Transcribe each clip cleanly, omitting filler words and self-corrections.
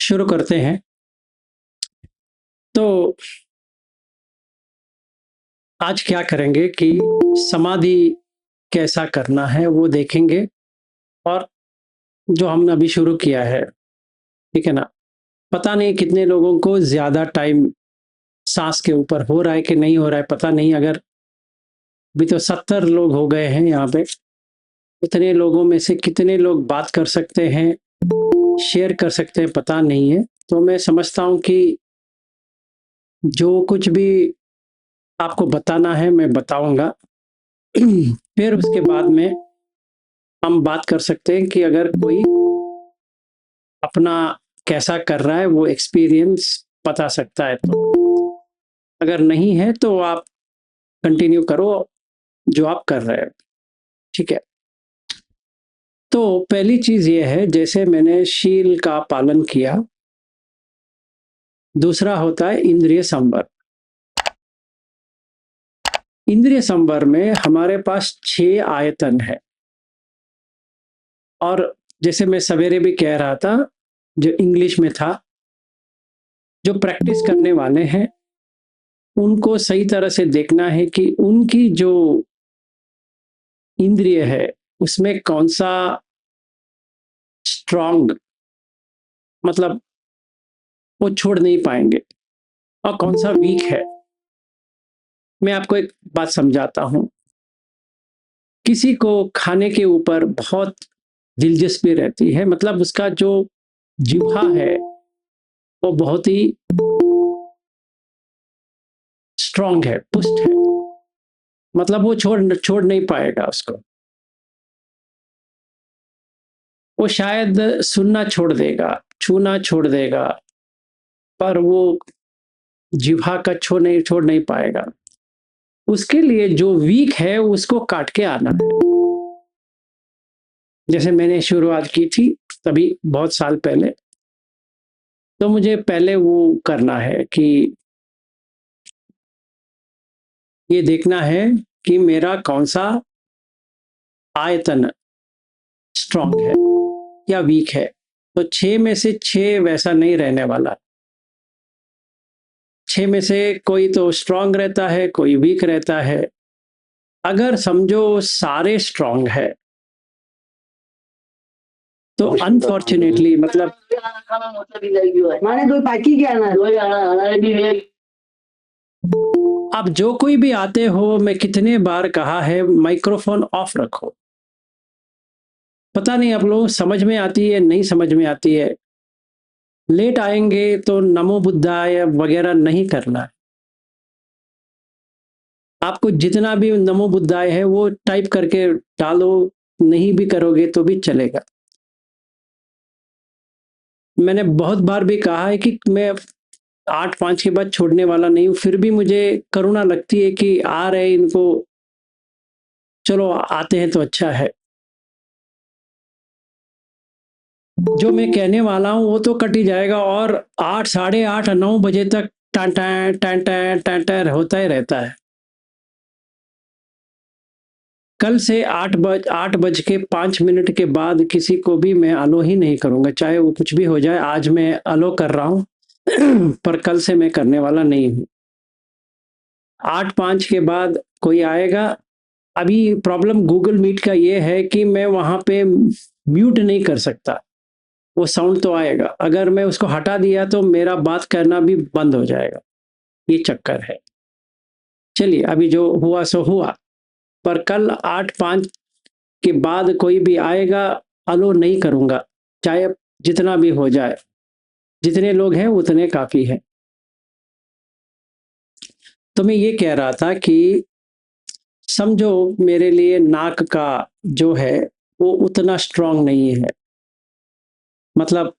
शुरू करते हैं। तो आज क्या करेंगे कि समाधि कैसा करना है वो देखेंगे। और जो हमने अभी शुरू किया है, ठीक है ना, पता नहीं कितने लोगों को ज़्यादा टाइम सांस के ऊपर हो रहा है कि नहीं हो रहा है, पता नहीं। अगर अभी तो 70 लोग हो गए हैं यहाँ पे, इतने लोगों में से कितने लोग बात कर सकते हैं, शेयर कर सकते हैं, पता नहीं है। तो मैं समझता हूँ कि जो कुछ भी आपको बताना है मैं बताऊंगा। फिर उसके बाद में हम बात कर सकते हैं कि अगर कोई अपना कैसा कर रहा है वो एक्सपीरियंस बता सकता है। तो अगर नहीं है तो आप कंटिन्यू करो जो आप कर रहे हो, ठीक है। तो पहली चीज ये है, जैसे मैंने शील का पालन किया। दूसरा होता है इंद्रिय संवर। इंद्रिय संवर में हमारे पास 6 आयतन है। और जैसे मैं सवेरे भी कह रहा था, जो इंग्लिश में था, जो प्रैक्टिस करने वाले हैं उनको सही तरह से देखना है कि उनकी जो इंद्रिय है उसमें कौन सा स्ट्रांग, मतलब वो छोड़ नहीं पाएंगे, और कौन सा वीक है। मैं आपको एक बात समझाता हूं। किसी को खाने के ऊपर बहुत दिलचस्पी रहती है, मतलब उसका जो जिह्वा है वो बहुत ही स्ट्रांग है, पुष्ट है, मतलब वो छोड़ छोड़ नहीं पाएगा उसको। वो शायद सुनना छोड़ देगा, छूना छोड़ देगा, पर वो जिह्वा का छोड़ नहीं पाएगा। उसके लिए जो वीक है उसको काट के आना है। जैसे मैंने शुरुआत की थी तभी बहुत साल पहले, तो मुझे पहले वो करना है कि ये देखना है कि मेरा कौन सा आयतन स्ट्रांग है या वीक है। तो 6 में से 6 वैसा नहीं रहने वाला। 6 में से कोई तो स्ट्रांग रहता है, कोई वीक रहता है। अगर समझो सारे स्ट्रांग है तो अनफॉर्चुनेटली, मतलब अब जो कोई भी आते हो, मैं कितने बार कहा है माइक्रोफोन ऑफ रखो। पता नहीं आप लोग समझ में आती है नहीं समझ में आती है। लेट आएंगे तो नमो बुद्धाय वगैरह नहीं करना है। आपको जितना भी नमो बुद्धाय है वो टाइप करके डालो, नहीं भी करोगे तो भी चलेगा। मैंने बहुत बार भी कहा है कि मैं 8-5 के बाद छोड़ने वाला नहीं हूँ, फिर भी मुझे करुणा लगती है कि आ रहे इनको, चलो आते हैं तो अच्छा है। जो मैं कहने वाला हूँ वो तो कट ही जाएगा, और 8, साढ़े 8, 9 बजे तक टां टां टां टां टां टां होता ही रहता है। कल से 8 बज के 5 मिनट के बाद किसी को भी मैं अलो ही नहीं करूंगा, चाहे वो कुछ भी हो जाए। आज मैं अलो कर रहा हूँ पर कल से मैं करने वाला नहीं हूँ। 8-5 के बाद कोई आएगा। अभी प्रॉब्लम गूगल मीट का ये है कि मैं वहां पे म्यूट नहीं कर सकता। वो साउंड तो आएगा, अगर मैं उसको हटा दिया तो मेरा बात करना भी बंद हो जाएगा। ये चक्कर है। चलिए, अभी जो हुआ सो हुआ। पर कल 8-5 के बाद कोई भी आएगा, अलो नहीं करूंगा, चाहे जितना भी हो जाए। जितने लोग हैं उतने काफी है। तो मैं ये कह रहा था कि समझो मेरे लिए नाक का जो है वो उतना स्ट्रांग नहीं है। मतलब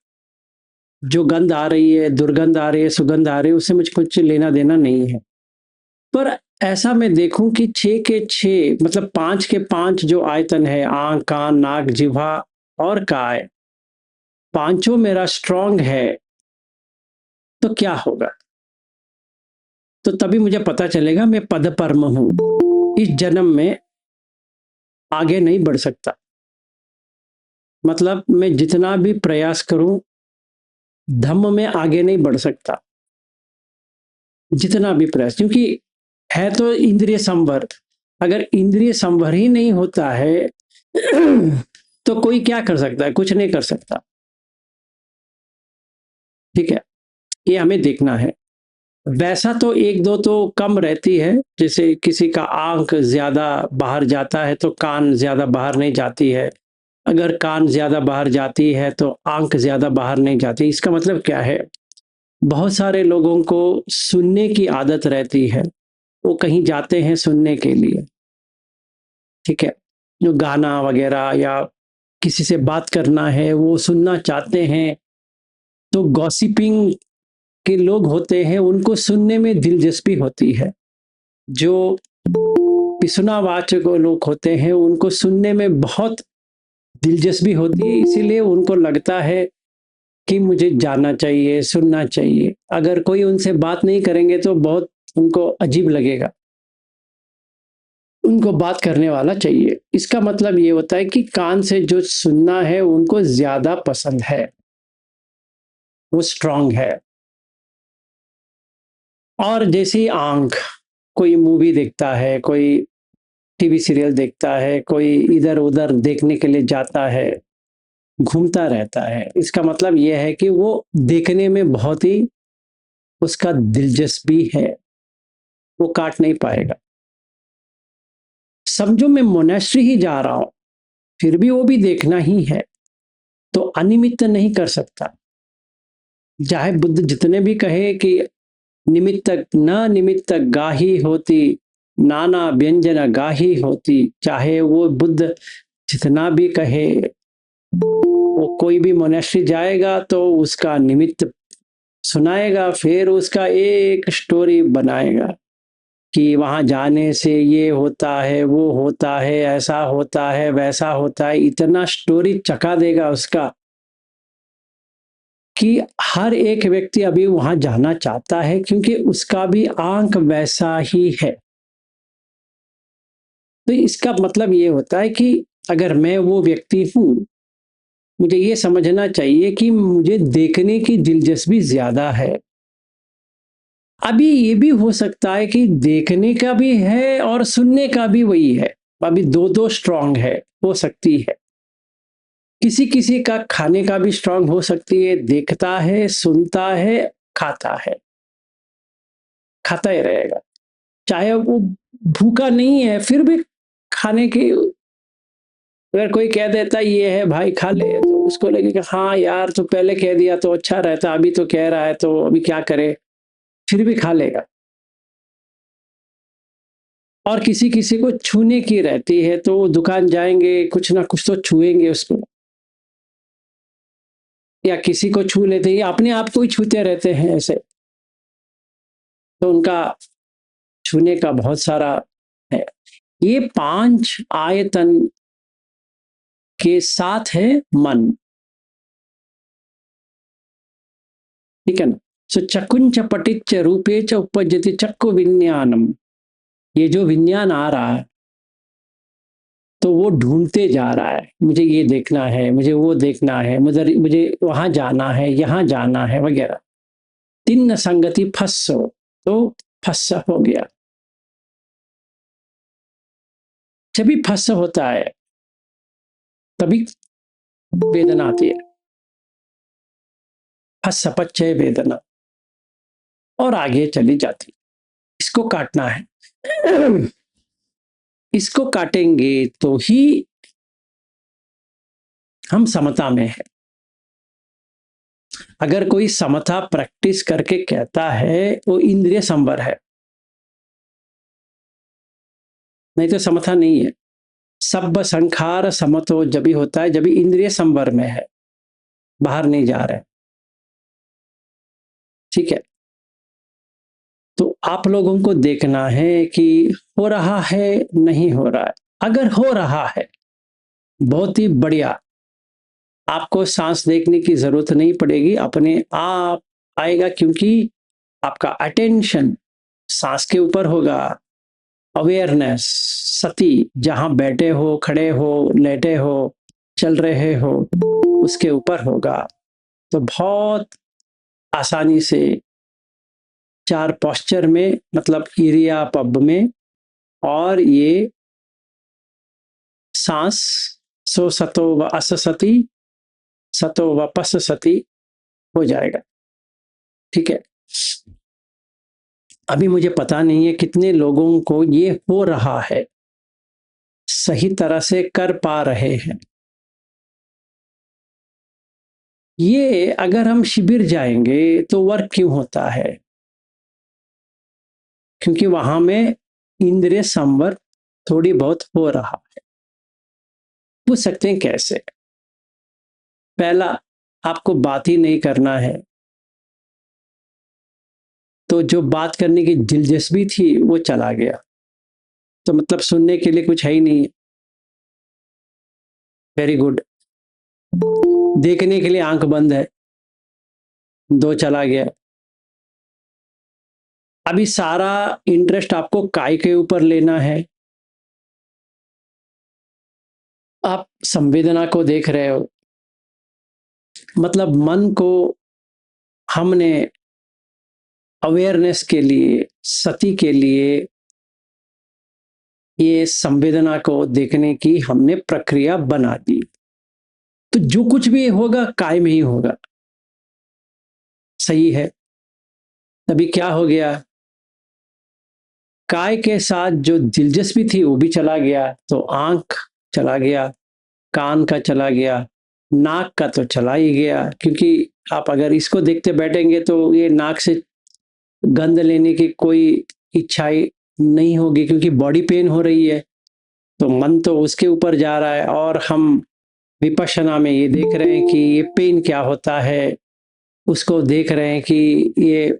जो गंध आ रही है, दुर्गंध आ रही है, सुगंध आ रही है, उससे मुझे कुछ लेना देना नहीं है। पर ऐसा मैं देखूं कि 6 के 6, मतलब 5 के 5 जो आयतन है, आंख, कान, नाक, जिह्वा और काय, पांचों मेरा स्ट्रांग है, तो क्या होगा? तो तभी मुझे पता चलेगा मैं पदपर्म हूं, इस जन्म में आगे नहीं बढ़ सकता। मतलब मैं जितना भी प्रयास करूं, धम्म में आगे नहीं बढ़ सकता, जितना भी प्रयास, क्योंकि है तो इंद्रिय संवर। अगर इंद्रिय संवर ही नहीं होता है तो कोई क्या कर सकता है? कुछ नहीं कर सकता। ठीक है, ये हमें देखना है। वैसा तो एक दो तो कम रहती है, जैसे किसी का आंख ज्यादा बाहर जाता है तो कान ज्यादा बाहर नहीं जाती है, अगर कान ज्यादा बाहर जाती है तो आंख ज्यादा बाहर नहीं जाती। इसका मतलब क्या है? बहुत सारे लोगों को सुनने की आदत रहती है, वो कहीं जाते हैं सुनने के लिए, ठीक है, जो गाना वगैरह या किसी से बात करना है वो सुनना चाहते हैं, तो गॉसिपिंग के लोग होते हैं, उनको सुनने में दिलचस्पी होती है। जो पिसुनावाचक लोग होते हैं उनको सुनने में बहुत दिलचस्पी होती है, इसीलिए उनको लगता है कि मुझे जानना चाहिए, सुनना चाहिए। अगर कोई उनसे बात नहीं करेंगे तो बहुत उनको अजीब लगेगा, उनको बात करने वाला चाहिए। इसका मतलब ये होता है कि कान से जो सुनना है उनको ज्यादा पसंद है, वो स्ट्रांग है। और जैसी आंख, कोई मूवी देखता है, कोई टीवी सीरियल देखता है, कोई इधर उधर देखने के लिए जाता है, घूमता रहता है, इसका मतलब यह है कि वो देखने में बहुत ही उसका दिलचस्पी है, वो काट नहीं पाएगा। समझो मैं मोनेस्ट्री ही जा रहा हूं, फिर भी वो भी देखना ही है, तो अनिमित्त नहीं कर सकता। चाहे बुद्ध जितने भी कहे कि निमित्तक न निमित्तक गाही होती, नाना व्यंजन गाही होती, चाहे वो बुद्ध जितना भी कहे, वो कोई भी मोनेस्ट्री जाएगा तो उसका निमित्त सुनाएगा, फिर उसका एक स्टोरी बनाएगा कि वहां जाने से ये होता है, वो होता है, ऐसा होता है, वैसा होता है, इतना स्टोरी चका देगा उसका कि हर एक व्यक्ति अभी वहां जाना चाहता है, क्योंकि उसका भी आंक वैसा ही है। तो इसका मतलब ये होता है कि अगर मैं वो व्यक्ति हूं, मुझे ये समझना चाहिए कि मुझे देखने की दिलचस्पी ज्यादा है। अभी ये भी हो सकता है कि देखने का भी है और सुनने का भी वही है, अभी दो दो स्ट्रांग है, हो सकती है। किसी किसी का खाने का भी स्ट्रांग हो सकती है, देखता है, सुनता है, खाता है, खाता ही रहेगा, चाहे वो भूखा नहीं है फिर भी खाने की। अगर कोई कह देता ये है भाई खा ले, तो उसको लगेगा हाँ यार तो पहले कह दिया तो अच्छा रहता, अभी तो कह रहा है तो अभी क्या करे, फिर भी खा लेगा। और किसी किसी को छूने की रहती है, तो वो दुकान जाएंगे, कुछ ना कुछ तो छुएंगे उसको, या किसी को छू लेते हैं, या अपने आप को ही छूते रहते हैं ऐसे। तो उनका छूने का बहुत सारा है। ये पांच आयतन के साथ है मन, ठीक है ना। सो चकुंच पटिच रूपे च उपजति चक्कु विज्ञानम, ये जो विज्ञान आ रहा है तो वो ढूंढते जा रहा है, मुझे ये देखना है, मुझे वो देखना है, मुझे वहां जाना है, यहाँ जाना है वगैरह। तीन संगति फस्सो, तो फस्स हो गया। जब भी फस्स होता है तभी वेदना आती है, फस्स पच्चय वेदना, और आगे चली जाती। इसको काटना है। इसको काटेंगे तो ही हम समता में है। अगर कोई समता प्रैक्टिस करके कहता है वो इंद्रिय संवर है, नहीं तो समता नहीं है। सब संखार समतो जब भी होता है जब भी इंद्रिय संवर में है, बाहर नहीं जा रहे, ठीक है। तो आप लोगों को देखना है कि हो रहा है नहीं हो रहा है। अगर हो रहा है बहुत ही बढ़िया, आपको सांस देखने की जरूरत नहीं पड़ेगी, अपने आप आएगा, क्योंकि आपका अटेंशन सांस के ऊपर होगा। अवेयरनेस, सती, जहां बैठे हो, खड़े हो, लेटे हो, चल रहे हो, उसके ऊपर होगा। तो बहुत आसानी से 4 पोस्चर में, मतलब इरिया पब में, और ये सांस सो सतो व अस सती, सतो व पस सती हो जाएगा। ठीक है। अभी मुझे पता नहीं है कितने लोगों को ये हो रहा है, सही तरह से कर पा रहे हैं। ये अगर हम शिविर जाएंगे तो वर्क क्यों होता है? क्योंकि वहां में इंद्रिय संवर थोड़ी बहुत हो रहा है। पूछ सकते हैं कैसे? पहला, आपको बात ही नहीं करना है, तो जो बात करने की दिलचस्पी थी वो चला गया, तो मतलब सुनने के लिए कुछ है ही नहीं। Very good. देखने के लिए आंख बंद है, 2 चला गया। अभी सारा इंटरेस्ट आपको काय के ऊपर लेना है। आप संवेदना को देख रहे हो, मतलब मन को हमने अवेयरनेस के लिए, सती के लिए, ये संवेदना को देखने की हमने प्रक्रिया बना दी। तो जो कुछ भी होगा काय में ही होगा। सही है। तभी क्या हो गया, काय के साथ जो दिलचस्पी थी वो भी चला गया, तो आंख चला गया, कान का चला गया, नाक का तो चला ही गया, क्योंकि आप अगर इसको देखते बैठेंगे तो ये नाक से गंध लेने की कोई इच्छा ही नहीं होगी, क्योंकि बॉडी पेन हो रही है, तो मन तो उसके ऊपर जा रहा है। और हम विपश्यना में ये देख रहे हैं कि ये पेन क्या होता है, उसको देख रहे हैं कि ये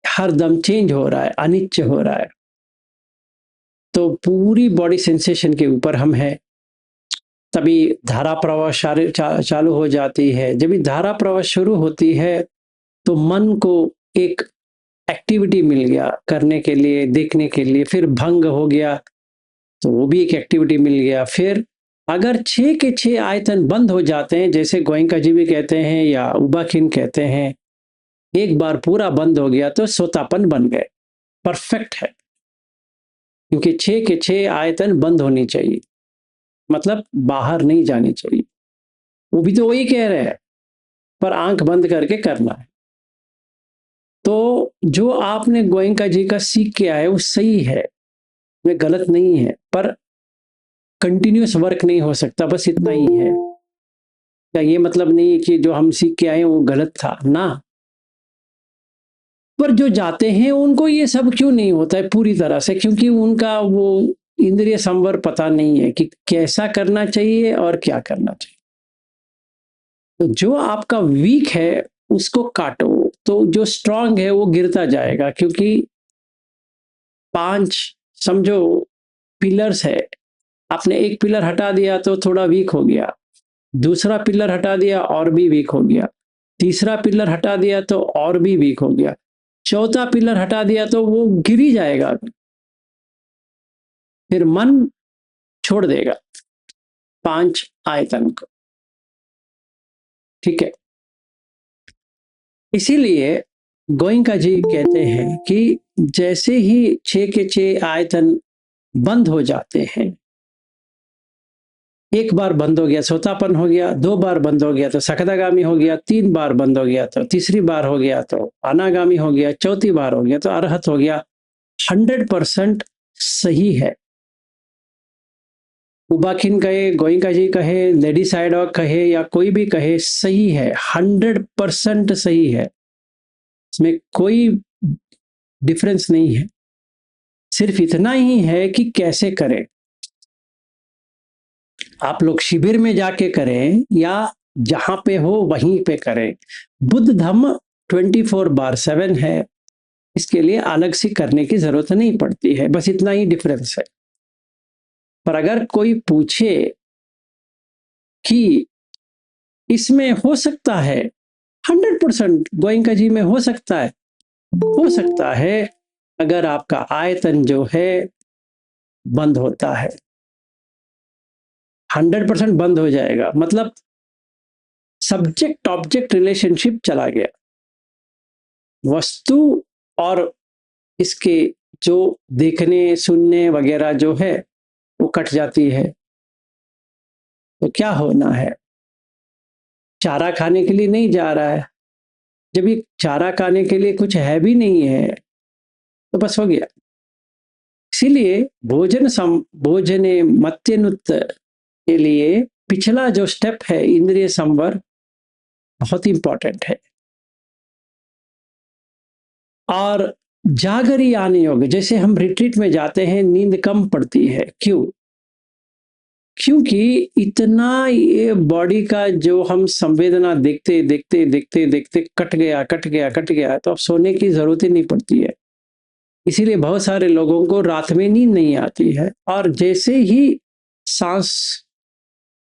हर दम चेंज हो रहा है, अनिच्छ हो रहा है, तो पूरी बॉडी सेंसेशन के ऊपर हम हैं। तभी धारा प्रवाह चालू हो जाती है। जब ये धारा प्रवाह शुरू होती है तो मन को एक एक्टिविटी मिल गया करने के लिए, देखने के लिए। फिर भंग हो गया तो वो भी एक एक्टिविटी मिल गया। फिर अगर 6 के 6 आयतन बंद हो जाते हैं, जैसे गोयंका जी भी कहते हैं या उबाखिन कहते हैं, एक बार पूरा बंद हो गया तो सोतापन बन गए। परफेक्ट है, क्योंकि 6 के 6 आयतन बंद होनी चाहिए, मतलब बाहर नहीं जानी चाहिए। वो भी तो वही कह रहे हैं, पर आंख बंद करके करना है। तो जो आपने गोयंका जी का सीख किया है वो सही है, वे गलत नहीं है, पर कंटिन्यूस वर्क नहीं हो सकता, बस इतना ही है। क्या ये मतलब नहीं कि जो हम सीख के आए वो गलत था ना? पर जो जाते हैं उनको ये सब क्यों नहीं होता है पूरी तरह से? क्योंकि उनका वो इंद्रिय संवर पता नहीं है कि कैसा करना चाहिए और क्या करना चाहिए। तो जो आपका वीक है उसको काटो, तो जो स्ट्रांग है वो गिरता जाएगा। क्योंकि 5 समझो पिलर्स है, आपने एक पिलर हटा दिया तो थोड़ा वीक हो गया, दूसरा पिलर हटा दिया और भी वीक हो गया, तीसरा पिलर हटा दिया तो और भी वीक हो गया, चौथा पिलर हटा दिया तो वो गिर ही जाएगा। फिर मन छोड़ देगा 5 आयतन को। ठीक है। इसीलिए गोयंका जी कहते हैं कि जैसे ही 6 के 6 आयतन बंद हो जाते हैं, एक बार बंद हो गया सोतापन हो गया, 2 बार बंद हो गया तो सकदागामी हो गया, 3 बार बंद हो गया तो तीसरी बार हो गया तो अनागामी हो गया, चौथी बार हो गया तो अरहत हो गया। 100% सही है। उबाखिन कहे, गोयंका जी कहे, लेडी साइडॉक कहे या कोई भी कहे, सही है, 100% सही है। इसमें कोई डिफरेंस नहीं है। सिर्फ इतना ही है कि कैसे करें। आप लोग शिविर में जाके करें या जहां पे हो वहीं पे करें, बुद्ध धम्म 24/7 है। इसके लिए अलग से करने की जरूरत नहीं पड़ती है, बस इतना ही डिफरेंस है। पर अगर कोई पूछे कि इसमें हो सकता है, 100% गोयंका जी में हो सकता है, हो सकता है अगर आपका आयतन जो है बंद होता है, 100% बंद हो जाएगा। मतलब सब्जेक्ट ऑब्जेक्ट रिलेशनशिप चला गया। वस्तु और इसके जो देखने सुनने वगैरह जो है वो कट जाती है। तो क्या होना है? चारा खाने के लिए नहीं जा रहा है। जब ये चारा खाने के लिए कुछ है भी नहीं है तो बस हो गया। इसीलिए भोजने मत्यनुत के लिए पिछला जो स्टेप है इंद्रिय संवर बहुत इंपॉर्टेंट है। और जागरी आने योग, जैसे हम रिट्रीट में जाते हैं नींद कम पड़ती है, क्यों? क्योंकि इतना ये बॉडी का जो हम संवेदना देखते देखते देखते देखते कट गया कट गया कट गया, तो अब सोने की जरूरत ही नहीं पड़ती है। इसीलिए बहुत सारे लोगों को रात में नींद नहीं आती है। और जैसे ही सांस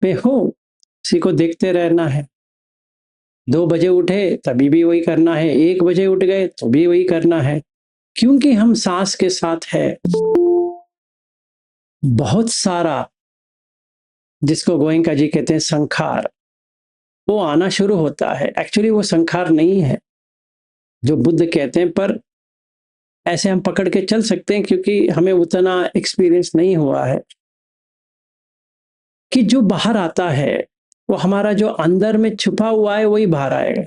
पे हो उसी को देखते रहना है। 2 बजे उठे तभी भी वही करना है, 1 बजे उठ गए तो भी वही करना है, क्योंकि हम सांस के साथ है। बहुत सारा, जिसको गोयंका जी कहते हैं संखार, वो आना शुरू होता है। एक्चुअली वो संखार नहीं है जो बुद्ध कहते हैं, पर ऐसे हम पकड़ के चल सकते हैं क्योंकि हमें उतना एक्सपीरियंस नहीं हुआ है। कि जो बाहर आता है वो हमारा जो अंदर में छुपा हुआ है वही बाहर आएगा।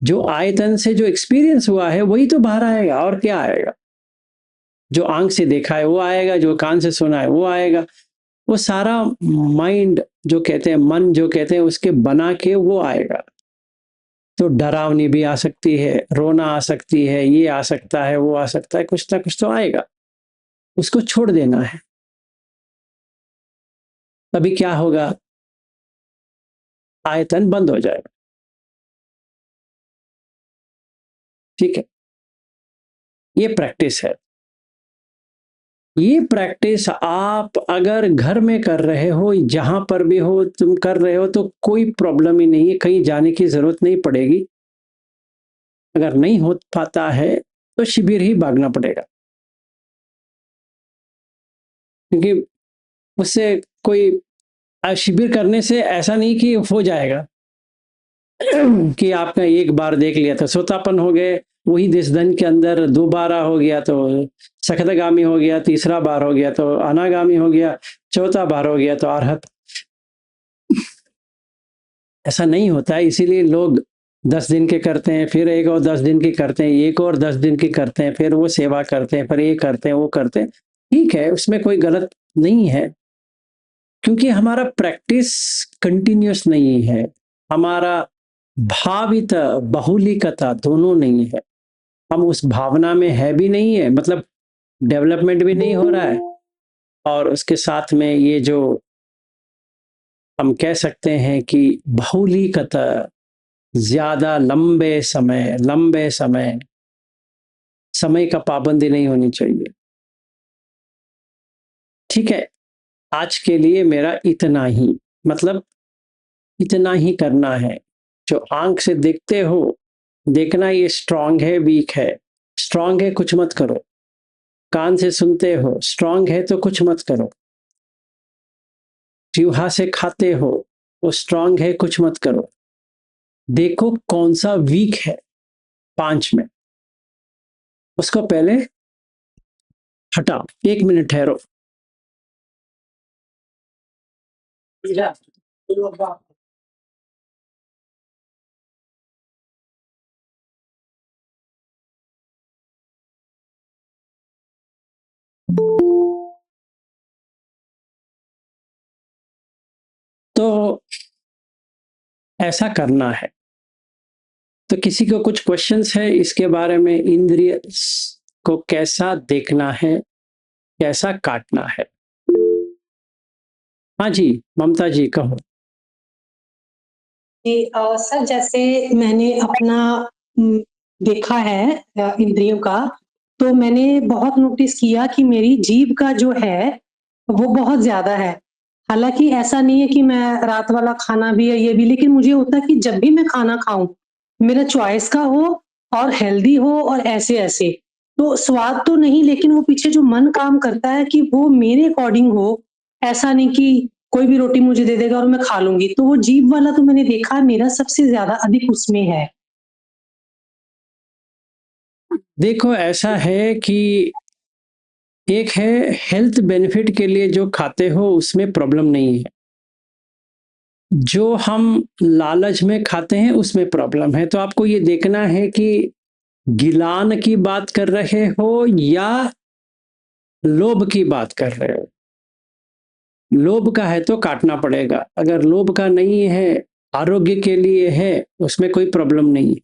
जो आयतन से जो एक्सपीरियंस हुआ है वही तो बाहर आएगा, और क्या आएगा? जो आंख से देखा है वो आएगा, जो कान से सुना है वो आएगा। वो सारा माइंड जो कहते हैं, मन जो कहते हैं, उसके बना के वो आएगा। तो डरावनी भी आ सकती है, रोना आ सकती है, ये आ सकता है, वो आ सकता है, कुछ ना कुछ तो आएगा। उसको छोड़ देना है। तभी क्या होगा? आयतन बंद हो जाएगा। ठीक है, ये प्रैक्टिस है। ये प्रैक्टिस आप अगर घर में कर रहे हो, जहां पर भी हो तुम कर रहे हो, तो कोई प्रॉब्लम ही नहीं है, कहीं जाने की जरूरत नहीं पड़ेगी। अगर नहीं हो पाता है तो शिविर ही भागना पड़ेगा, क्योंकि उससे कोई शिविर करने से ऐसा नहीं कि हो जाएगा कि आपका एक बार देख लिया तो सोतापन हो गए, वही देशधन के अंदर दोबारा हो गया तो सखतगामी हो गया, तीसरा बार हो गया तो अनागामी हो गया, चौथा बार हो गया तो अरहत। ऐसा नहीं होता है। इसीलिए लोग 10 दिन के करते हैं, फिर एक और 10 दिन की करते हैं, एक और 10 दिन की करते हैं, फिर वो सेवा करते हैं, फिर ये करते हैं वो करते हैं। ठीक है, उसमें कोई गलत नहीं है, क्योंकि हमारा प्रैक्टिस कंटिन्यूस नहीं है, हमारा भावित बहुलिकता दोनों नहीं है। हम उस भावना में है भी नहीं है, मतलब डेवलपमेंट भी नहीं हो रहा है, और उसके साथ में ये जो हम कह सकते हैं कि बहुलिकता, ज्यादा लंबे समय समय का पाबंदी नहीं होनी चाहिए। ठीक है, आज के लिए मेरा इतना ही, मतलब इतना ही करना है। जो आंख से देखते हो, देखना ये स्ट्रांग है वीक है, स्ट्रांग है कुछ मत करो। कान से सुनते हो, स्ट्रांग है तो कुछ मत करो। जीवा से खाते हो, वो स्ट्रांग है कुछ मत करो। देखो कौन सा वीक है 5 में, उसको पहले हटाओ। 1 मिनट ठहरो। तो ऐसा करना है। तो किसी को कुछ क्वेश्चंस है इसके बारे में, इंद्रिय को कैसा देखना है, कैसा काटना है? हाँ जी, ममता जी कहो। सर, जैसे मैंने अपना देखा है इंद्रियों का, तो मैंने बहुत नोटिस किया कि मेरी जीभ का जो है वो बहुत ज्यादा है। हालांकि ऐसा नहीं है कि मैं रात वाला खाना भी है ये भी, लेकिन मुझे होता है कि जब भी मैं खाना खाऊं मेरा चॉइस का हो और हेल्दी हो और ऐसे ऐसे, तो स्वाद तो नहीं, लेकिन वो पीछे जो मन काम करता है कि वो मेरे अकॉर्डिंग हो। ऐसा नहीं कि कोई भी रोटी मुझे दे देगा और मैं खा लूँगी। तो वो जीभ वाला तो मैंने देखा मेरा सबसे ज़्यादा अधिक उसमें है। देखो ऐसा है कि एक है हेल्थ बेनिफिट के लिए जो खाते हो उसमें प्रॉब्लम नहीं है। जो हम लालच में खाते हैं उसमें प्रॉब्लम है। तो आपको ये देखना है कि गिलान की बात कर रहे हो या लोभ की बात कर रहे हो। लोभ का है तो काटना पड़ेगा, अगर लोभ का नहीं है, आरोग्य के लिए है, उसमें कोई प्रॉब्लम नहीं है।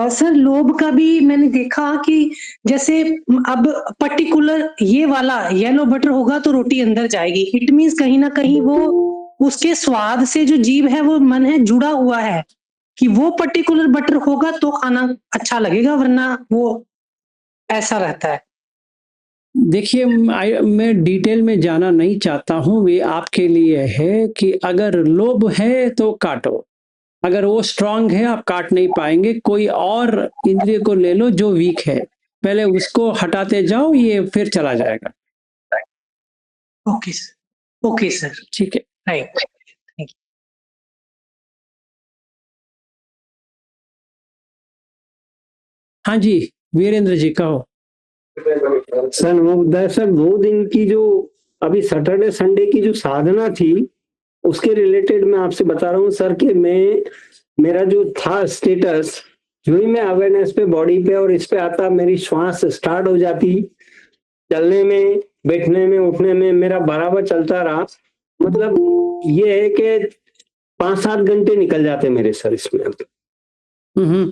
सर लोभ का भी मैंने देखा कि जैसे अब पर्टिकुलर ये वाला येलो बटर होगा तो रोटी अंदर जाएगी। इट मीन्स कहीं न कहीं वो उसके स्वाद से जो जीभ है वो मन है जुड़ा हुआ है, कि वो पर्टिकुलर बटर होगा तो खाना अच्छा लगेगा वरना वो ऐसा रहता है। देखिए मैं डिटेल में जाना नहीं चाहता हूँ, ये आपके लिए है कि अगर लोभ है तो काटो, अगर वो स्ट्रांग है आप काट नहीं पाएंगे। कोई और इंद्रिय को ले लो जो वीक है, पहले उसको हटाते जाओ, ये फिर चला जाएगा। ओके सर, ठीक है। Right, thank you. हाँ जी, वीरेंद्र जी कहो। सर वो दरअसल 2 दिन की जो अभी सैटरडे संडे की जो साधना थी उसके रिलेटेड मैं आपसे बता रहा हूँ सर कि मेरा जो था स्टेटस, जो ही मैं अवेयरनेस पे बॉडी पे और इस पे आता मेरी श्वास स्टार्ट हो जाती, चलने में बैठने में उठने में मेरा बराबर चलता रहा। मतलब ये है कि 5-7 घंटे निकल जाते मेरे सर इसमें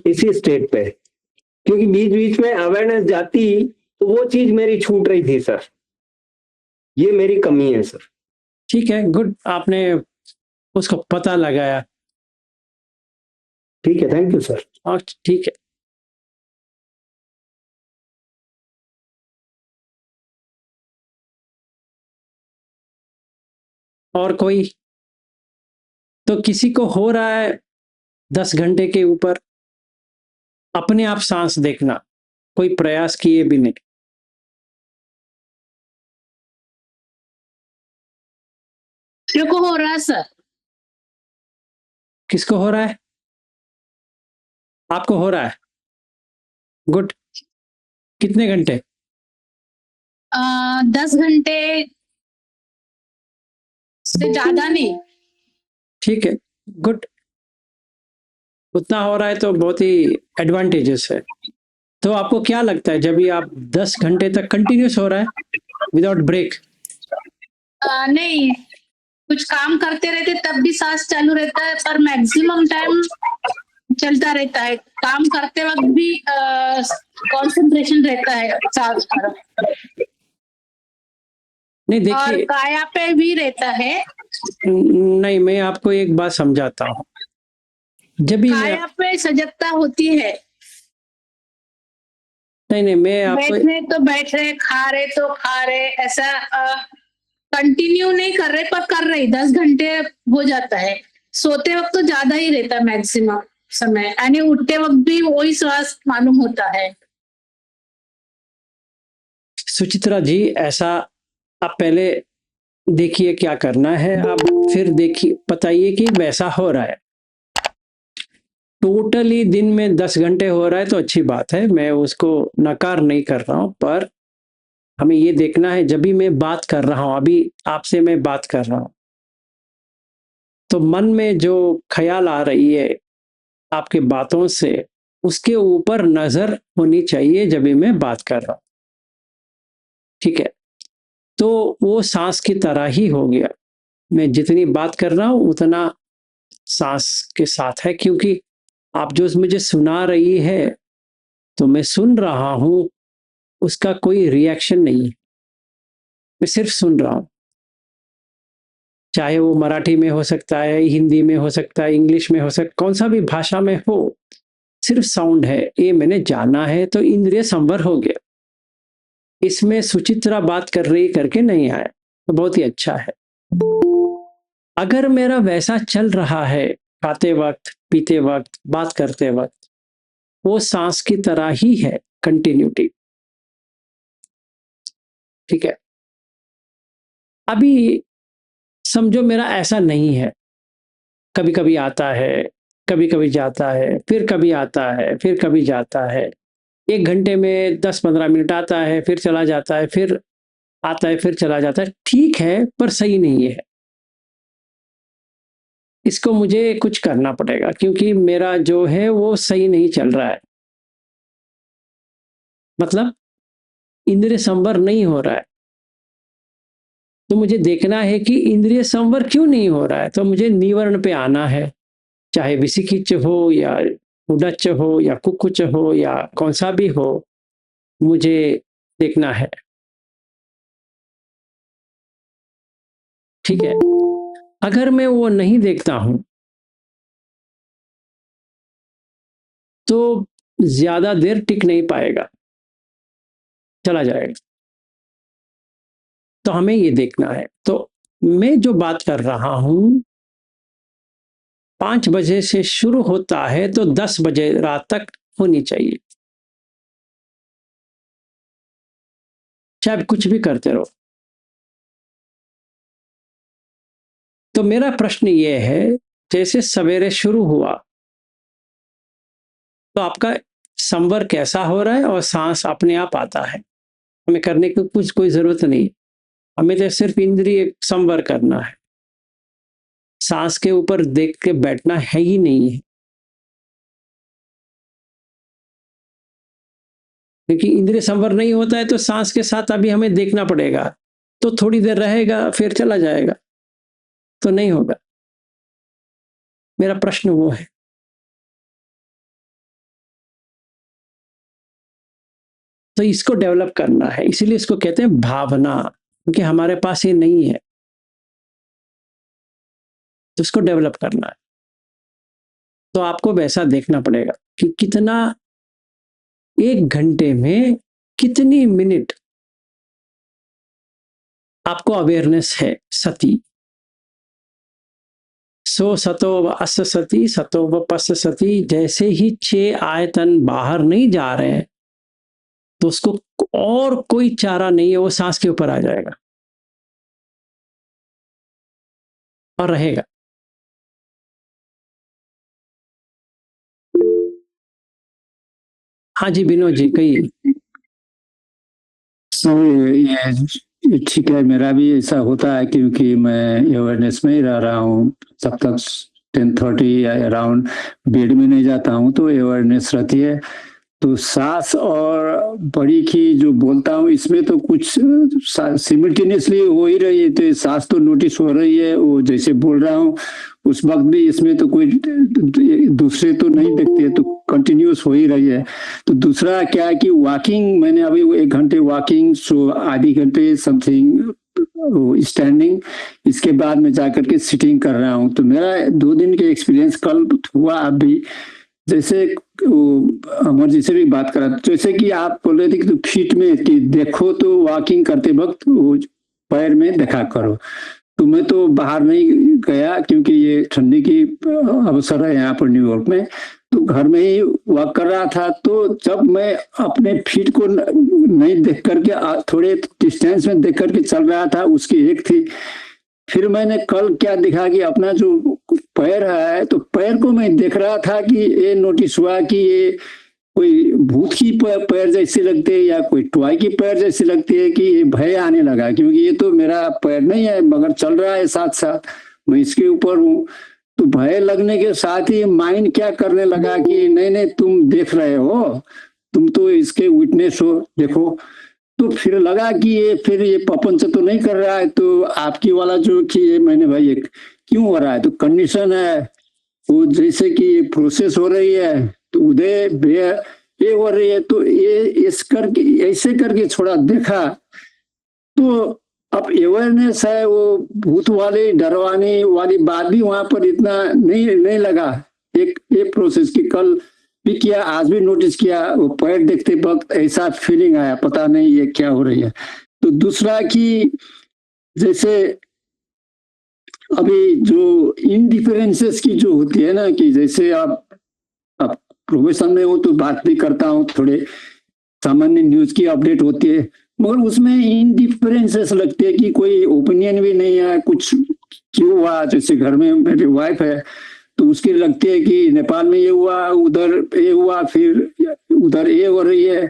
इसी स्टेट पे, क्योंकि बीच बीच में अवेयरनेस जाती तो वो चीज मेरी छूट रही थी सर। ये मेरी कमी है सर। ठीक है, गुड, आपने उसको पता लगाया। ठीक है, थैंक यू सर। और ठीक है। और कोई? तो किसी को हो रहा है 10 घंटे के ऊपर, अपने आप सांस देखना, कोई प्रयास किए भी नहीं। मेरे को हो रहा है सर। किसको हो रहा है? आपको हो रहा है, गुड। कितने घंटे? 10 घंटे से ज्यादा नहीं। ठीक है, गुड। उतना हो रहा है तो बहुत ही एडवांटेजेस है। तो आपको क्या लगता है, जब भी आप 10 घंटे तक कंटिन्यूस हो रहा है विदाउट ब्रेक? नहीं, कुछ काम करते रहते तब भी सांस चालू रहता है, पर मैक्सिमम टाइम चलता रहता है। काम करते वक्त भी कंसंट्रेशन रहता है सांस पर। नहीं और देखिए, काया पे भी रहता है। नहीं मैं आपको एक बात समझाता हूँ। जब भी मैं काया पे सजगता होती है। नहीं मैं आपको बैठने तो बैठ रहे, खा रहे तो खा रहे, ऐसा कंटिन्यू नहीं कर रहे पर कर रहे। 10 घंटे हो जाता है। सोते वक्त तो ज्यादा ही रहता है मैक्सिमम समय, यानी उठते वक्त भी वही श्वास मालूम होता है। सुचित्रा जी, ऐसा आप पहले देखिए क्या करना है, आप फिर देखिए बताइए कि वैसा हो रहा है। टोटली दिन में 10 घंटे हो रहा है तो अच्छी बात है, मैं उसको नकार नहीं कर रहा हूं, पर हमें ये देखना है जब भी मैं बात कर रहा हूं, अभी आपसे मैं बात कर रहा हूं, तो मन में जो ख्याल आ रही है आपके बातों से, उसके ऊपर नजर होनी चाहिए जब भी मैं बात कर रहा हूं। ठीक है, तो वो सांस की तरह ही हो गया। मैं जितनी बात कर रहा हूं उतना सांस के साथ है, क्योंकि आप जो मुझे सुना रही है तो मैं सुन रहा हूं, उसका कोई रिएक्शन नहीं है, मैं सिर्फ सुन रहा हूं। चाहे वो मराठी में हो सकता है, हिंदी में हो सकता है, इंग्लिश में हो सकता है, कौन सा भी भाषा में हो, सिर्फ साउंड है, ये मैंने जाना है, तो इंद्रिय संवर हो गया। इसमें सुचित्रा बात कर रही करके नहीं आया, तो बहुत ही अच्छा है। अगर मेरा वैसा चल रहा है, खाते वक्त, पीते वक्त, बात करते वक्त, वो सांस की तरह ही है, कंटिन्यूटी। ठीक है। अभी समझो मेरा ऐसा नहीं है, कभी कभी आता है, कभी कभी जाता है, फिर कभी आता है, फिर कभी जाता है। 1 घंटे में 10-15 मिनट आता है, फिर चला जाता है, फिर आता है, फिर चला जाता है। ठीक है, पर सही नहीं है। इसको मुझे कुछ करना पड़ेगा, क्योंकि मेरा जो है वो सही नहीं चल रहा है। मतलब इंद्रिय संवर नहीं हो रहा है। तो मुझे देखना है कि इंद्रिय संवर क्यों नहीं हो रहा है। तो मुझे निवर्ण पे आना है, चाहे विसिकिच हो या उडच हो या कुकुच हो या कौन सा भी हो, मुझे देखना है। ठीक है। अगर मैं वो नहीं देखता हूं तो ज्यादा देर टिक नहीं पाएगा, चला जाएगा। तो हमें ये देखना है। तो मैं जो बात कर रहा हूं 5 बजे से शुरू होता है तो 10 बजे रात तक होनी चाहिए, चाहे कुछ भी करते रहो। तो मेरा प्रश्न ये है, जैसे सवेरे शुरू हुआ तो आपका संवर कैसा हो रहा है और सांस अपने आप आता है, हमें करने की कुछ कोई जरूरत नहीं। हमें तो सिर्फ इंद्रिय संवर करना है, सांस के ऊपर देख के बैठना है ही नहीं है। क्योंकि इंद्रिय संवर नहीं होता है तो सांस के साथ अभी हमें देखना पड़ेगा। तो थोड़ी देर रहेगा फिर चला जाएगा, तो नहीं होगा। मेरा प्रश्न वो है। तो इसको डेवलप करना है, इसीलिए इसको कहते हैं भावना, क्योंकि हमारे पास ये नहीं है। तो इसको डेवलप करना है। तो आपको वैसा देखना पड़ेगा कि कितना 1 घंटे में कितनी मिनट आपको अवेयरनेस है। सती सो सतो व अस सती सतो व पस सती। जैसे ही 6 आयतन बाहर नहीं जा रहे हैं तो उसको और कोई चारा नहीं है, वो सांस के ऊपर आ जाएगा और रहेगा। हाँ जी विनोद जी कहिए। ये ठीक है, मेरा भी ऐसा होता है क्योंकि मैं अवेयरनेस में ही रह रहा हूँ। जब तक 10:30 अराउंड बेड में नहीं जाता हूँ तो अवेयरनेस रहती है। तो सांस और बड़ी की जो बोलता हूँ इसमें तो कुछ सिमिल्टेनियसली हो ही रही है। तो सांस तो नोटिस हो रही है, वो जैसे बोल रहा हूँ उस वक्त भी इसमें तो कोई दूसरे तो नहीं दिखते, तो कंटिन्यूस हो ही रही है। तो दूसरा क्या है कि वॉकिंग, मैंने अभी 1 घंटे वॉकिंग, सो आधी घंटे समथिंग स्टैंडिंग, इसके बाद में जाकर के सिटिंग कर रहा हूँ। तो मेरा 2 दिन के एक्सपीरियंस कल हुआ। अभी जैसे अमर जी से भी बात करा, जैसे कि आप बोल रहे थे कि फीट में कि देखो तो वॉकिंग करते वक्त वो पैर में देखा करो। तो मैं तो बाहर नहीं गया क्योंकि ये ठंडी की अवसर है यहाँ पर न्यूयॉर्क में, तो घर में ही वॉक कर रहा था। तो जब मैं अपने फीट को नहीं देख करके थोड़े डिस्टेंस में देख करके चल रहा था, उसकी एक थी। फिर मैंने कल क्या देखा कि अपना जो पैर है, तो पैर को मैं देख रहा था कि ये नोटिस हुआ कि ये कोई भूत की पैर जैसे लगते है या कोई टॉय की पैर जैसे लगती है, कि ये भय आने लगा क्योंकि ये तो मेरा पैर नहीं है मगर चल रहा है साथ साथ, मैं इसके ऊपर हूँ। तो भय लगने के साथ ही माइंड क्या करने लगा कि नहीं नहीं तुम देख रहे हो, तुम तो इसके विटनेस हो, देखो। तो फिर लगा कि ये फिर ये प्रपंच तो नहीं कर रहा है। तो आपकी वाला जो कि ये मैंने भाई ये क्यों हो रहा है, तो कंडीशन है वो जैसे कि ये प्रोसेस हो रही है, तो उदय ये हो रही है। तो ये इस करके ऐसे करके थोड़ा देखा तो अब अवेयरनेस है, वो भूत वाली डरवानी वाली बात भी वहां पर इतना नहीं लगा। एक प्रोसेस की कल भी किया, आज भी नोटिस किया, वो पैर देखते वक्त ऐसा फीलिंग आया, पता नहीं ये क्या हो रही है। तो दूसरा कि जैसे अभी जो इनडिफरेंसेस की जो होती है ना, कि जैसे आप प्रोफेशन में हो तो बात भी करता हूँ, थोड़े सामान्य न्यूज की अपडेट होती है, मगर उसमें इनडिफरेंसेस लगते हैं कि कोई ओपिनियन भी नहीं है, कुछ क्यों हुआ। जैसे घर में मेरी वाइफ है तो उसकी लगती है कि नेपाल में ये हुआ, उधर ये हुआ, फिर उधर ये हो रही है।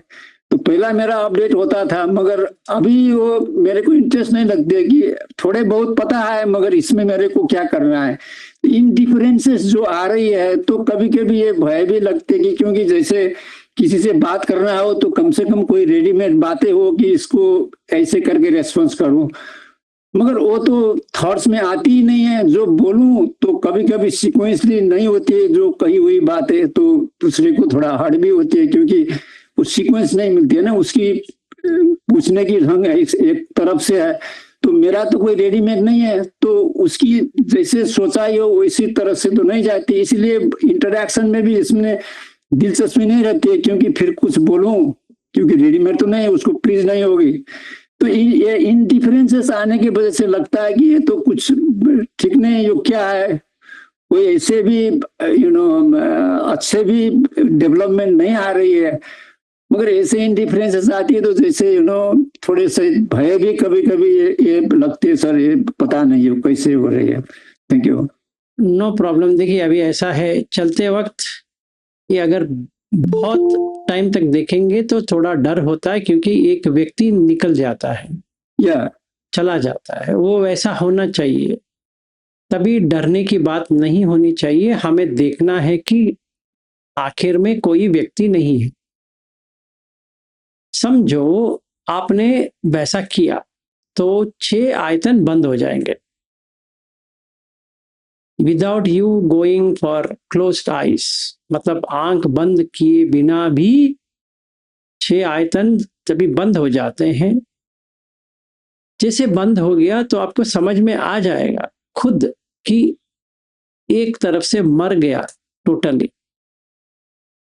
तो पहला मेरा अपडेट होता था, मगर अभी वो मेरे को इंटरेस्ट नहीं लगती है कि थोड़े बहुत पता है मगर इसमें मेरे को क्या करना है। इन डिफरेंसेस जो आ रही है तो कभी कभी ये भय भी लगते कि क्योंकि जैसे किसी से बात करना हो तो कम से कम कोई रेडीमेड बातें हो कि इसको ऐसे करके रेस्पॉन्स करूं, मगर वो तो थॉट्स में आती ही नहीं है। जो बोलूं तो कभी कभी सीक्वेंसली नहीं होती है, जो कही हुई बात है तो दूसरे को थोड़ा हार्ड भी होती है क्योंकि वो सीक्वेंस नहीं मिलती है ना, उसकी पूछने की ढंग एक तरफ से है। तो मेरा तो कोई रेडीमेड नहीं है, तो उसकी जैसे सोचाई हो वैसी तरह से तो नहीं जाती, इसलिए इंटरेक्शन में भी इसमें दिलचस्पी नहीं रहती है क्योंकि फिर कुछ बोलूं क्योंकि रेडीमेड तो नहीं है, उसको प्लीज नहीं होगी। तो ये इन डिफरेंसेस आने की वजह से लगता है कि ये तो कुछ ठीक नहीं, जो क्या है कोई ऐसे भी अच्छे भी डेवलपमेंट नहीं आ रही है, मगर ऐसे इन डिफरेंसेस आती है तो जैसे थोड़े से भय भी कभी कभी ये लगते है सर ये पता नहीं है कैसे हो रही है। Thank you. No problem. देखिए अभी ऐसा है, चलते वक्त ये अगर बहुत टाइम तक देखेंगे तो थोड़ा डर होता है क्योंकि एक व्यक्ति निकल जाता है या चला जाता है, वो वैसा होना चाहिए, तभी डरने की बात नहीं होनी चाहिए। हमें देखना है कि आखिर में कोई व्यक्ति नहीं है। समझो आपने वैसा किया तो 6 आयतन बंद हो जाएंगे without you going for closed eyes, मतलब आंख बंद किए बिना भी 6 आयतन जब बंद हो जाते हैं, जैसे बंद हो गया तो आपको समझ में आ जाएगा खुद कि एक तरफ से मर गया टोटली,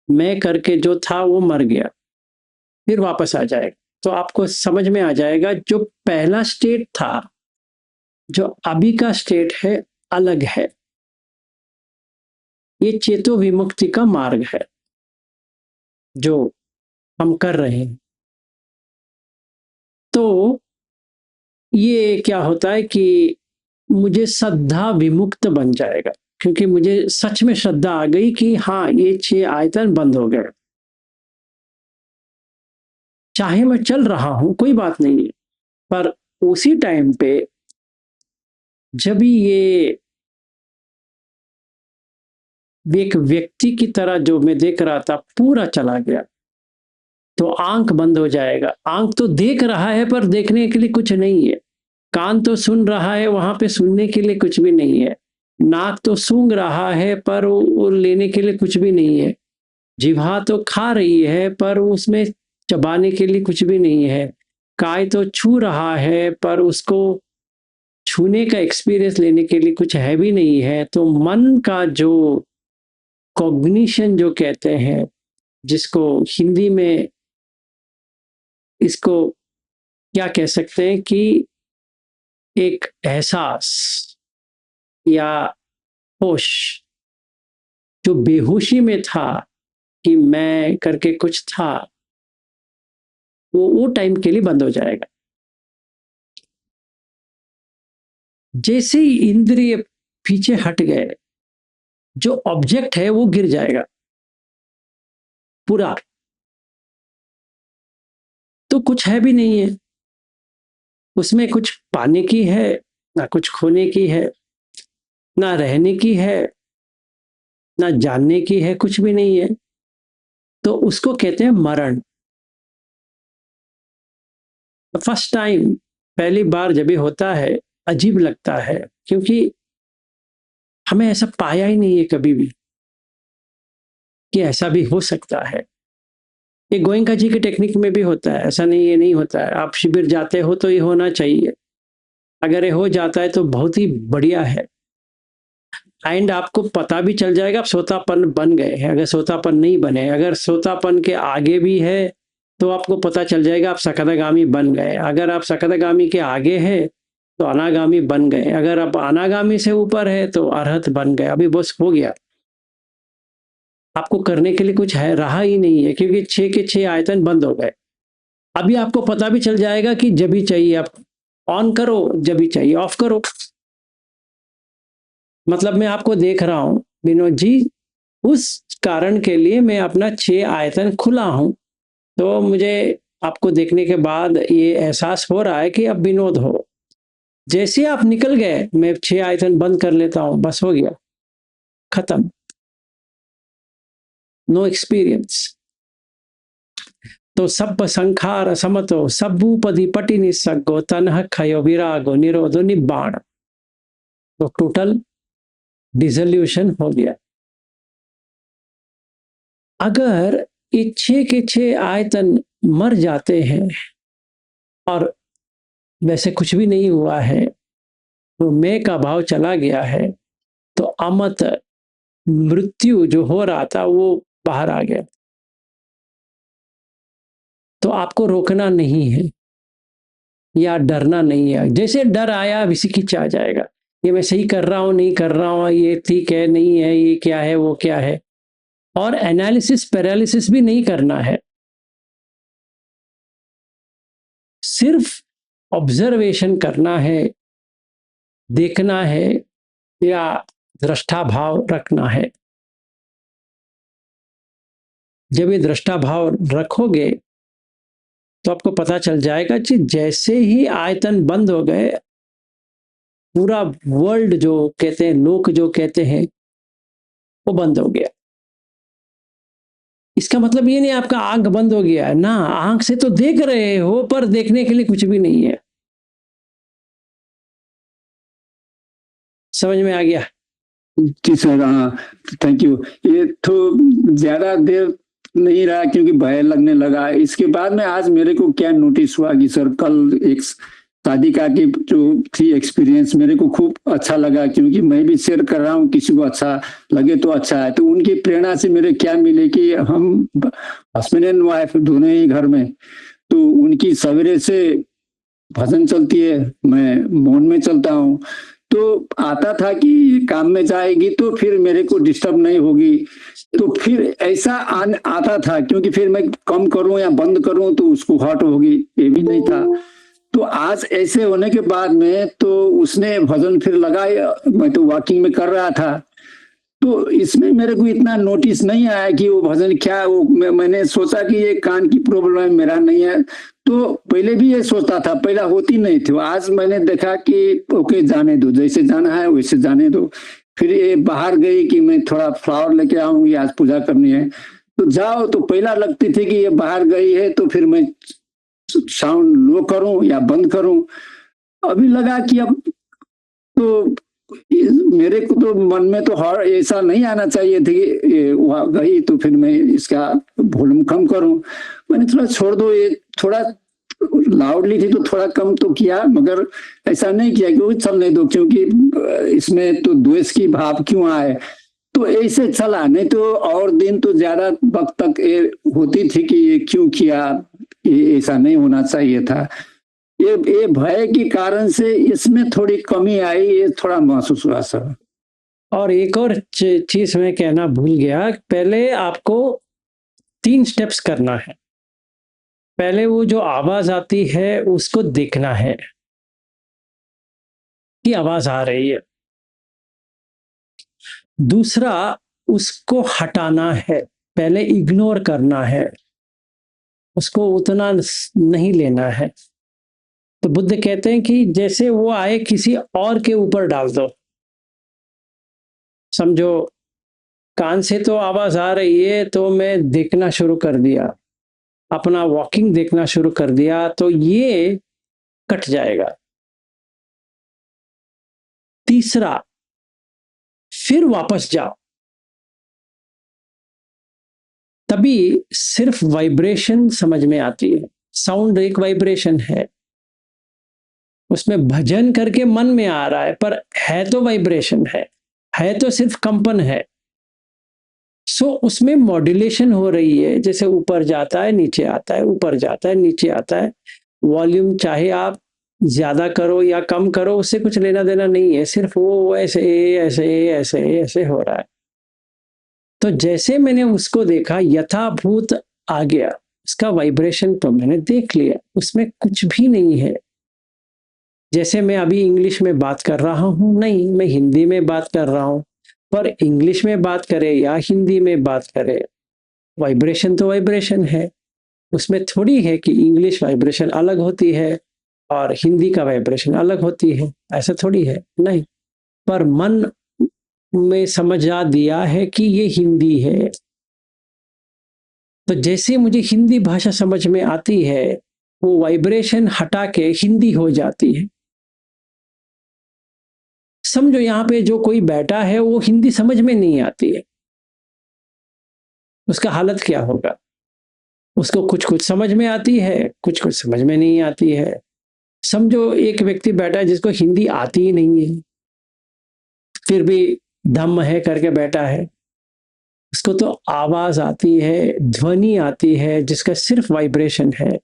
मैं करके जो था वो मर गया, फिर वापस आ जाएगा। तो आपको समझ में आ जाएगा जो पहला स्टेट था जो अभी का स्टेट है अलग है। ये चेतो विमुक्ति का मार्ग है जो हम कर रहे हैं। तो ये क्या होता है कि मुझे श्रद्धा विमुक्त बन जाएगा क्योंकि मुझे सच में श्रद्धा आ गई कि हाँ ये 6 आयतन बंद हो गए। चाहे मैं चल रहा हूं कोई बात नहीं है, पर उसी टाइम पे जब ये एक व्यक्ति की तरह जो मैं देख रहा था पूरा चला गया तो आंख बंद हो जाएगा। आंख तो देख रहा है पर देखने के लिए कुछ नहीं है, कान तो सुन रहा है वहां पे सुनने के लिए कुछ भी नहीं है, नाक तो सूंघ रहा है पर वो लेने के लिए कुछ भी नहीं है, जिह्वा तो खा रही है पर उसमें चबाने के लिए कुछ भी नहीं है, काय तो छू रहा है पर उसको छूने का एक्सपीरियंस लेने के लिए कुछ है भी नहीं है। तो मन का जो कॉग्निशन जो कहते हैं, जिसको हिंदी में इसको क्या कह सकते हैं कि एक एहसास या होश, जो बेहोशी में था कि मैं करके कुछ था, वो टाइम के लिए बंद हो जाएगा। जैसे ही इंद्रिय पीछे हट गए जो ऑब्जेक्ट है वो गिर जाएगा पूरा, तो कुछ है भी नहीं है उसमें, कुछ पाने की है ना कुछ खोने की है, ना रहने की है ना जानने की है, कुछ भी नहीं है। तो उसको कहते हैं मरण। फर्स्ट टाइम, पहली बार जब ये होता है अजीब लगता है क्योंकि हमें ऐसा पाया ही नहीं है कभी भी कि ऐसा भी हो सकता है। ये गोयंका जी की टेक्निक में भी होता है, ऐसा नहीं ये नहीं होता है। आप शिविर जाते हो तो ये होना चाहिए, अगर ये हो जाता है तो बहुत ही बढ़िया है। एंड आपको पता भी चल जाएगा आप सोतापन बन गए हैं। अगर सोतापन नहीं बने, अगर सोतापन के आगे भी है तो आपको पता चल जाएगा आप सकदागामी बन गए। अगर आप सकदागामी के आगे है तो अनागामी बन गए। अगर आप अनागामी से ऊपर है तो अरहत बन गए। अभी बस हो गया, आपको करने के लिए कुछ है रहा ही नहीं है क्योंकि 6 के 6 आयतन बंद हो गए। अभी आपको पता भी चल जाएगा कि जब भी चाहिए आप ऑन करो, जब भी चाहिए ऑफ करो। मतलब मैं आपको देख रहा हूं विनोद जी, उस कारण के लिए मैं अपना 6 आयतन खुला हूं। तो मुझे आपको देखने के बाद ये एहसास हो रहा है कि अब विनोद हो। जैसे आप निकल गए, मैं 6 आयतन बंद कर लेता हूं, बस हो गया, खत्म, नो एक्सपीरियंस। तो सब संखार समतो सब्बूपदी पटि निस्सगो तनह खयो विरागो निरोधो निब्बाण। तो टोटल डिसोल्यूशन हो गया। अगर ये 6 के 6 आयतन मर जाते हैं और वैसे कुछ भी नहीं हुआ है, तो मैं का भाव चला गया है, तो अमत मृत्यु जो हो रहा था वो बाहर आ गया। तो आपको रोकना नहीं है या डरना नहीं है। जैसे डर आया वैसे खींचा आ जाएगा, ये मैं सही कर रहा हूं नहीं कर रहा हूं, ये ठीक है नहीं है, ये क्या है वो क्या है। और एनालिसिस पैरालिसिस भी नहीं करना है, सिर्फ ऑब्जर्वेशन करना है, देखना है या दृष्टा भाव रखना है। जब ये दृष्टा भाव रखोगे तो आपको पता चल जाएगा कि जैसे ही आयतन बंद हो गए, पूरा वर्ल्ड जो कहते हैं, लोक जो कहते हैं, वो बंद हो गया। इसका मतलब ये नहीं आपका आंख बंद हो गया ना, आंख से तो देख रहे हो पर देखने के लिए कुछ भी नहीं है। समझ में आ गया? जी सर, हाँ, थैंक यू। ये तो ज्यादा देर नहीं रहा क्योंकि भय लगने लगा। इसके बाद में आज मेरे को क्या नोटिस हुआ कि सर कल एक शादी का की जो थी एक्सपीरियंस मेरे को खूब अच्छा लगा, क्योंकि मैं भी शेयर कर रहा हूँ, किसी को अच्छा लगे तो अच्छा है। तो उनकी प्रेरणा से मेरे क्या मिले कि हम हस्बैंड एंड वाइफ दोनों ही घर में, तो उनकी सवेरे से भजन चलती है, मैं मौन में चलता हूँ। तो आता था कि काम में जाएगी तो फिर मेरे को डिस्टर्ब नहीं होगी, तो फिर ऐसा आता था, क्योंकि फिर मैं कम करूं या बंद करूं तो उसको हर्ट होगी, ये भी नहीं था। तो आज ऐसे होने के बाद में तो उसने भजन फिर लगाया, मैं तो वॉकिंग में कर रहा था, तो इसमें मेरे को इतना नोटिस नहीं आया कि वो भजन क्या, वो मैंने सोचा कि ये कान की प्रॉब्लम है, मेरा नहीं है। तो पहले भी ये सोचता था, पहला होती नहीं थी। आज मैंने देखा कि ओके जाने दो, जैसे जाना है वैसे जाने दो। फिर ये बाहर गई कि मैं थोड़ा फ्लावर लेके आऊंगी, आज पूजा करनी है, तो जाओ। तो पहला लगती थी कि ये बाहर गई है तो फिर मैं साउंड लो करूं या बंद करूं। अभी लगा कि अब तो मेरे को तो मन में तो हर ऐसा नहीं आना चाहिए थी कि वहां गई तो फिर मैं इसका वॉल्यूम कम करूं। मैंने थोड़ा छोड़ दो, ये थोड़ा लाउडली थी तो थोड़ा कम तो किया, मगर ऐसा नहीं किया कि चलने दो, क्योंकि इसमें तो द्वेष की भाव क्यों आए। तो ऐसे चला, नहीं तो और दिन तो ज्यादा वक्त तक ये होती थी कि ये क्यों किया, ये ऐसा नहीं होना चाहिए था। ये भय के कारण से इसमें थोड़ी कमी आई, ये थोड़ा महसूस हुआ सर। और एक और चीज मैं कहना भूल गया, पहले आपको 3 स्टेप्स करना है। पहले वो जो आवाज आती है उसको देखना है कि आवाज आ रही है। दूसरा, उसको हटाना है, पहले इग्नोर करना है, उसको उतना नहीं लेना है। तो बुद्ध कहते हैं कि जैसे वो आए किसी और के ऊपर डाल दो। समझो कान से तो आवाज आ रही है तो मैं देखना शुरू कर दिया, अपना वॉकिंग देखना शुरू कर दिया, तो ये कट जाएगा। तीसरा, फिर वापस जाओ, तभी सिर्फ वाइब्रेशन समझ में आती है। साउंड एक वाइब्रेशन है, उसमें भजन करके मन में आ रहा है पर है तो वाइब्रेशन है तो सिर्फ कंपन है। सो उसमें मॉड्यूलेशन हो रही है, जैसे ऊपर जाता है नीचे आता है, ऊपर जाता है नीचे आता है। वॉल्यूम चाहे आप ज्यादा करो या कम करो, उससे कुछ लेना देना नहीं है, सिर्फ वो ऐसे ऐसे ऐसे ऐसे हो रहा है। तो जैसे मैंने उसको देखा, यथाभूत आ गया, उसका वाइब्रेशन तो मैंने देख लिया, उसमें कुछ भी नहीं है। जैसे मैं अभी इंग्लिश में बात कर रहा हूँ, नहीं, मैं हिंदी में बात कर रहा हूँ, पर इंग्लिश में बात करे या हिंदी में बात करे, वाइब्रेशन तो वाइब्रेशन है। उसमें थोड़ी है कि इंग्लिश वाइब्रेशन अलग होती है और हिंदी का वाइब्रेशन अलग होती है, ऐसा थोड़ी है, नहीं। पर मन में समझा दिया है कि ये हिंदी है, तो जैसे मुझे हिंदी भाषा समझ में आती है, वो वाइब्रेशन हटा के हिंदी हो जाती है। समझो यहाँ पे जो कोई बैठा है वो हिंदी समझ में नहीं आती है, उसका हालत क्या होगा? उसको कुछ कुछ समझ में आती है, कुछ कुछ समझ में नहीं आती है। समझो एक व्यक्ति बैठा है जिसको हिंदी आती ही नहीं है, फिर भी धम्म है करके बैठा है, उसको तो आवाज आती है, ध्वनि आती है, जिसका सिर्फ वाइब्रेशन है।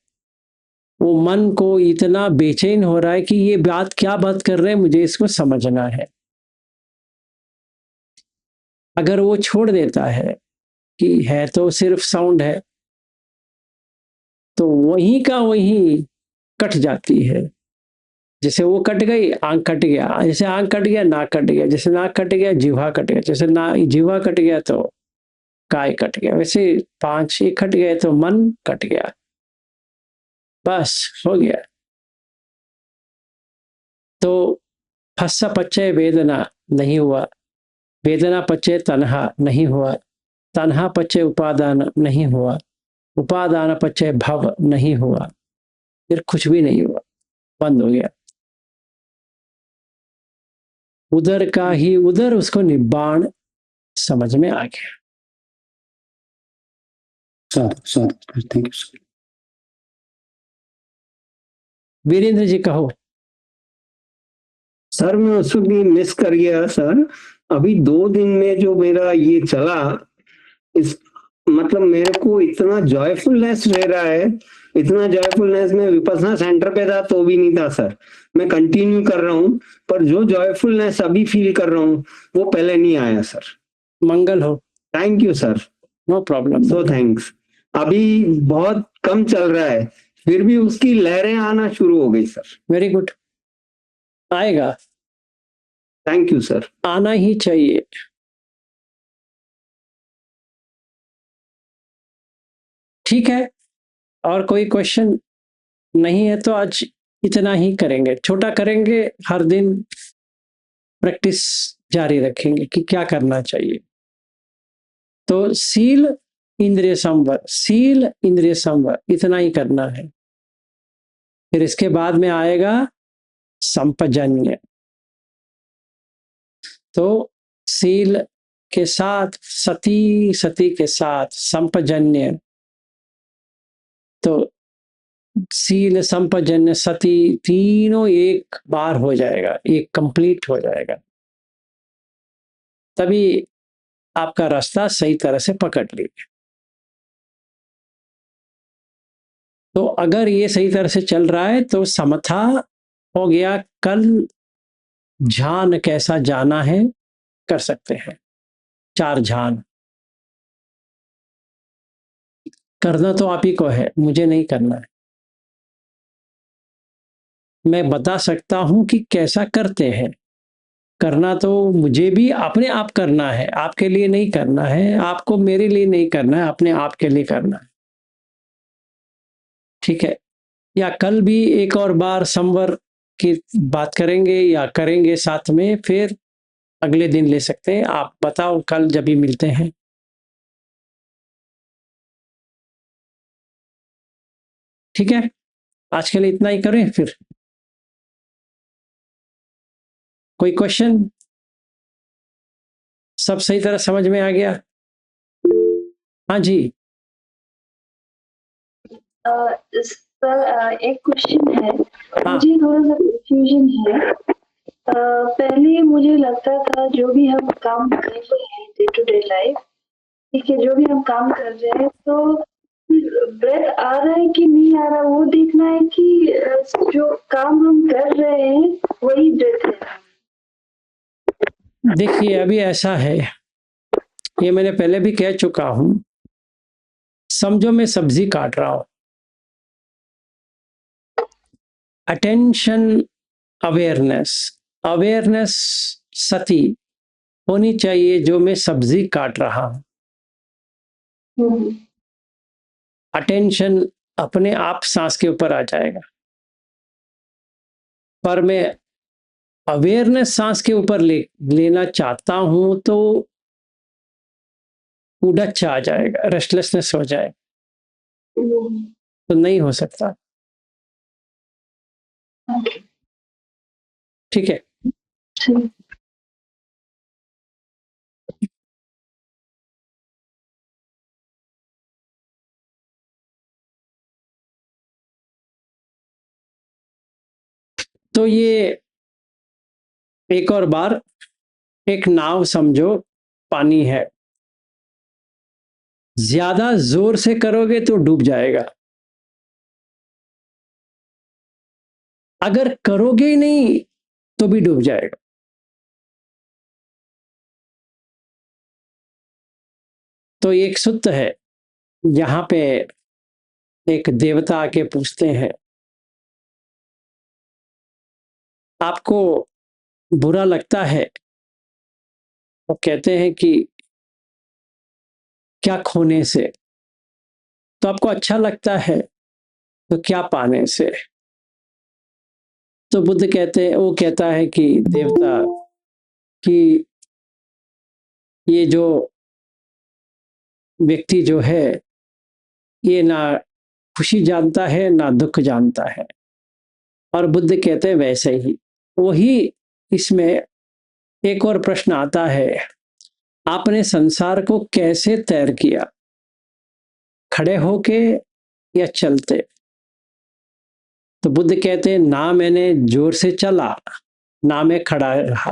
वो मन को इतना बेचैन हो रहा है कि ये क्या बात कर रहे हैं, मुझे इसको समझना है। अगर वो छोड़ देता है कि है तो सिर्फ साउंड है, तो वहीं का वहीं कट जाती है। जैसे वो कट गई, आंख कट गया, जैसे आंख कट गया नाक कट गया, जैसे नाक कट गया जिह्वा कट गया, जैसे जिह्वा कट गया तो काय कट गया, वैसे 5 एक कट गए तो मन कट गया, बस हो गया। तो फस्सा पच्चय वेदना नहीं हुआ, वेदना पच्चय तन्हा नहीं हुआ, तन्हा पच्चय उपादान नहीं हुआ, उपादान पच्चय भव नहीं हुआ, फिर कुछ भी नहीं हुआ, बंद हो गया। उधर का ही उधर उसको निब्बाण समझ में आ गया। Thank you sir. Virendra ji कहो। सर मैं उसको भी मिस कर गया सर। अभी 2 दिन में जो मेरा ये चला, इस मतलब मेरे को इतना जॉयफुलनेस रह रहा है, इतना जॉयफुलनेस में विपස්සना सेंटर पे था तो भी नहीं था सर। मैं कंटिन्यू कर रहा हूँ, पर जो जॉयफुलनेस अभी फील कर रहा हूँ वो पहले नहीं आया सर। मंगल हो। Thank you sir. No problem. So thanks. अभी बहुत कम चल रहा है, फिर भी उसकी लहरें आना शुरू हो गई सर। वेरी गुड, आएगा। Thank you sir. आना ही चाहिए। ठीक है, और कोई क्वेश्चन नहीं है तो आज इतना ही करेंगे, छोटा करेंगे, हर दिन प्रैक्टिस जारी रखेंगे कि क्या करना चाहिए। तो सील इंद्रिय संवर, सील इंद्रिय संवर, इतना ही करना है। फिर इसके बाद में आएगा संपजन्य। तो सील के साथ सती, सती के साथ संपजन्य, तो सील संपजन्य सती तीनों एक बार हो जाएगा, एक कंप्लीट हो जाएगा, तभी आपका रास्ता सही तरह से पकड़ लीजिए। तो अगर ये सही तरह से चल रहा है तो समथा हो गया। कल ध्यान कैसा जाना है कर सकते हैं, 4 ध्यान करना तो आप ही को है, मुझे नहीं करना है। मैं बता सकता हूं कि कैसा करते हैं, करना तो मुझे भी अपने आप करना है, आपके लिए नहीं करना है, आपको मेरे लिए नहीं करना है, अपने आप के लिए करना है। ठीक है, या कल भी एक और बार संवर की बात करेंगे या करेंगे साथ में, फिर अगले दिन ले सकते हैं। आप बताओ कल जब भी मिलते हैं। ठीक है, आज के लिए इतना ही करें फिर। कोई क्वेश्चन? सब सही तरह समझ में आ गया? हाँ जी। सर एक क्वेश्चन है। हाँ। मुझे थोड़ा सा कंफ्यूजन है। पहले मुझे लगता था जो भी हम काम कर रहे हैं डे टू डे लाइफ, ठीक है, जो भी हम काम कर रहे हैं तो ब्रेथ आ रहा है कि नहीं आ रहा वो देखना है कि जो काम हम कर रहे हैं वही ब्रेथ है। देखिए अभी ऐसा है, ये मैंने पहले भी कह चुका हूं समझो मैं सब्जी काट रहा हूं, अटेंशन, अवेयरनेस, अवेयरनेस सती होनी चाहिए जो मैं सब्जी काट रहा हूं। हम्म, अटेंशन अपने आप सांस के ऊपर आ जाएगा, पर मैं अवेयरनेस सांस के ऊपर लेना चाहता हूं तो उड़च आ जाएगा, रेस्टलेसनेस हो जाएगा, हम्म, तो नहीं हो सकता। ओके, ठीक है, ठीक। तो ये एक और बार, एक नाव समझो, पानी है, ज्यादा जोर से करोगे तो डूब जाएगा, अगर करोगे ही नहीं तो भी डूब जाएगा। तो एक सूत्र है, यहाँ पे एक देवता आके पूछते हैं, आपको बुरा लगता है? वो कहते हैं कि क्या खोने से? तो आपको अच्छा लगता है तो क्या पाने से? तो बुद्ध कहते हैं, वो कहता है कि देवता कि ये जो व्यक्ति जो है, ये ना खुशी जानता है ना दुख जानता है। और बुद्ध कहते हैं वैसे ही, वही इसमें एक और प्रश्न आता है, आपने संसार को कैसे तैर किया, खड़े होके या चलते? तो बुद्ध कहते हैं, ना मैंने जोर से चला ना मैं खड़ा रहा।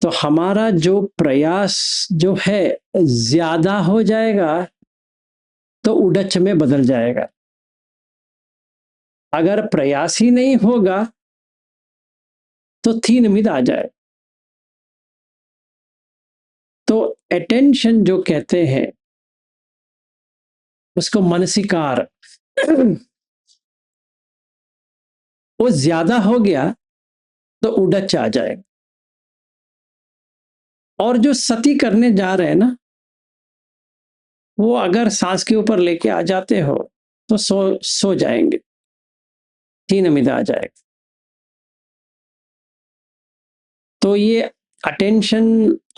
तो हमारा जो प्रयास जो है ज्यादा हो जाएगा तो उड़च में बदल जाएगा, अगर प्रयास ही नहीं होगा तो थीन मिद आ जाए। तो अटेंशन जो कहते हैं उसको मनसिकार, वो ज्यादा हो गया तो उड़च आ जाएगा। और जो सती करने जा रहे हैं ना, वो अगर सांस के ऊपर लेके आ जाते हो तो सो जाएंगे, तीन मिद आ जाएगा। तो ये अटेंशन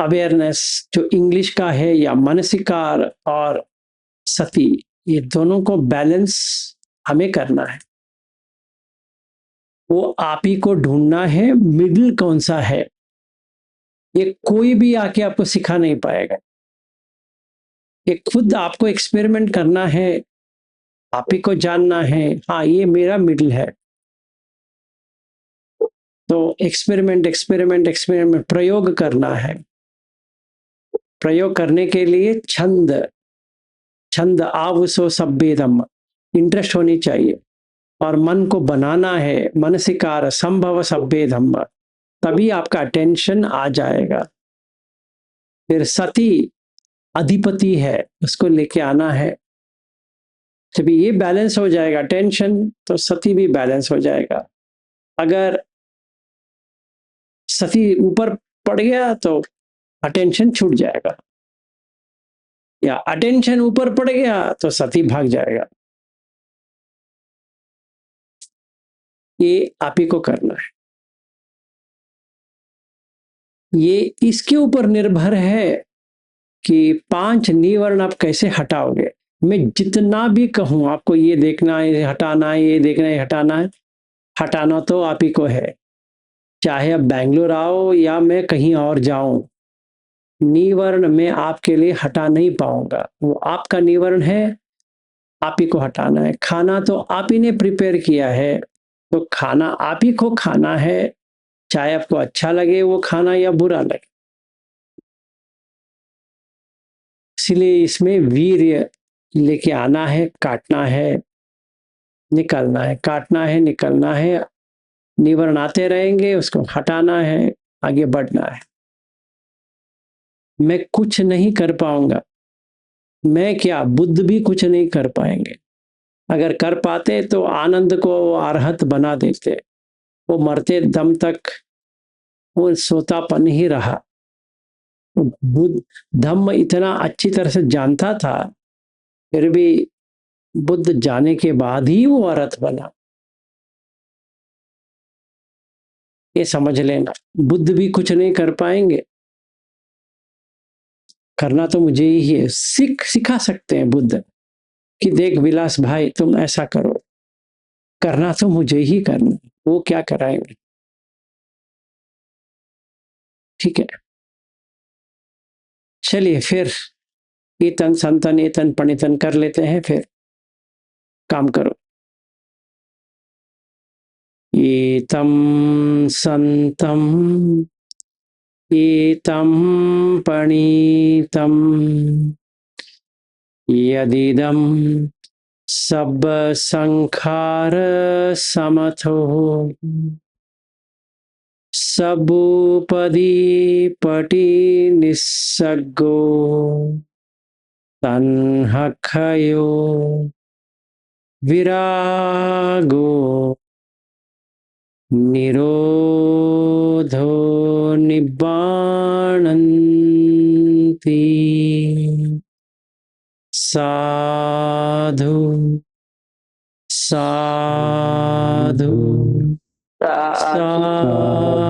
अवेयरनेस जो इंग्लिश का है, या मानसिकार और सती, ये दोनों को बैलेंस हमें करना है। वो आप ही को ढूंढना है, मिडिल कौन सा है, ये कोई भी आके आपको सिखा नहीं पाएगा। ये खुद आपको एक्सपेरिमेंट करना है, आप ही को जानना है, हाँ ये मेरा मिडिल है। तो एक्सपेरिमेंट एक्सपेरिमेंट एक्सपेरिमेंट, प्रयोग करना है। प्रयोग करने के लिए छंद, छंद आवसो सभ्येदम, इंटरेस्ट होनी चाहिए, और मन को बनाना है, मनसिकार संभव सभ्येदम, तभी आपका अटेंशन आ जाएगा। फिर सती अधिपति है, उसको लेके आना है। जब ये बैलेंस हो जाएगा टेंशन, तो सती भी बैलेंस हो जाएगा। अगर सती ऊपर पड़ गया तो अटेंशन छूट जाएगा, या अटेंशन ऊपर पड़ गया तो सती भाग जाएगा। ये आप ही को करना है। ये इसके ऊपर निर्भर है कि 5 निवर्ण आप कैसे हटाओगे। मैं जितना भी कहूं आपको ये देखना है, ये हटाना है, ये देखना है, हटाना है, हटाना तो आप ही को है। चाहे आप बैंगलोर आओ या मैं कहीं और जाऊं, निवर्ण में आपके लिए हटा नहीं पाऊंगा। वो आपका निवर्ण है, आप ही को हटाना है। खाना तो आप ही ने प्रिपेयर किया है, तो खाना आप ही को खाना है, चाहे आपको अच्छा लगे वो खाना या बुरा लगे। इसलिए इसमें वीर्य लेके आना है, काटना है, निकलना है, काटना है, निकलना है, निवर्ण आते रहेंगे, उसको हटाना है, आगे बढ़ना है। मैं कुछ नहीं कर पाऊंगा मैं क्या, बुद्ध भी कुछ नहीं कर पाएंगे। अगर कर पाते तो आनंद को अरहत बना देते। वो मरते दम तक वो सोतापन ही रहा। बुद्ध धम्म इतना अच्छी तरह से जानता था, फिर भी बुद्ध जाने के बाद ही वो अरहत बना। ये समझ लेना, बुद्ध भी कुछ नहीं कर पाएंगे। करना तो मुझे ही है। सिखा सकते हैं बुद्ध कि देख विलास भाई तुम ऐसा करो, करना तो मुझे ही करना, वो क्या कराएंगे। ठीक है, चलिए फिर ईतन संतन एतन पणितन कर लेते हैं, फिर काम करो। ईतम संतम ईतम पणितम यदिदम सब संखार समथो सबूपदी पटी निस्सगो तन्हखयो विरागो निरोधो निब्बाणन्ति। साधु साधु साधु।